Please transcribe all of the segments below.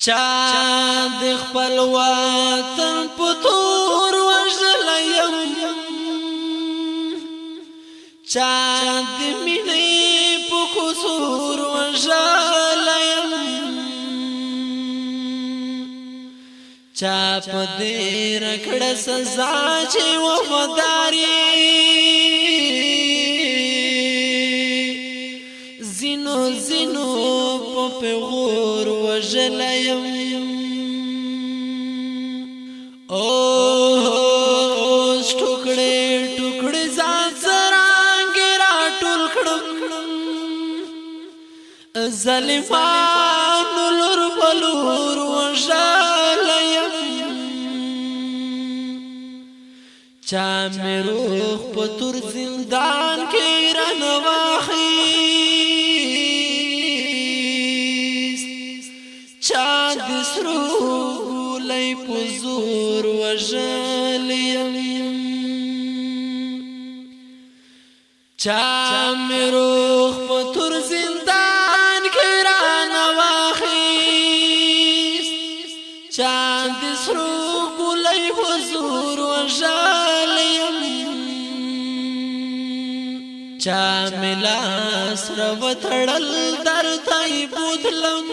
چا د خپل وطن په تور وژلی یم چا د مینې په قصور وژلی یم چا په دې راکړه سزا چې وفاداري زینو زینو په پیغور وژلی یم اوس ټوکړې ټوکړې ځان څرنګې راټول کړم ظالمانو لور په لور وژلی یم چا مې روح په تور زندان کې رانه واخیست چا د سرو ګولۍ په زور وژلی یم چا مې روح په تور زندان کې رانه واخیست چا د سرو ګولۍ په زور وژلی یم چا مې لاس راوتړل درته یې بوتلم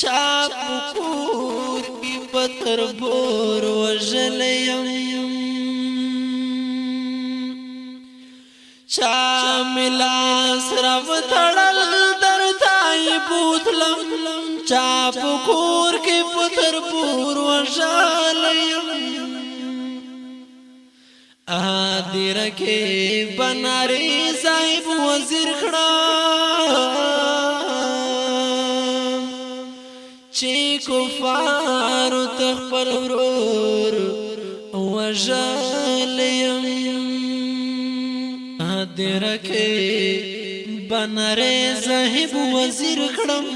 چا په کور کې په تربور وژلی یم چا مې لاس راوتړل درته یې بوتلم چا په کور کې په تربور وژلی یم دیر کې بناري صاحب وزیر کړم چې کفارو ته خپل ورور وژلی یم دیر کې بناري صاحب وزیر کړم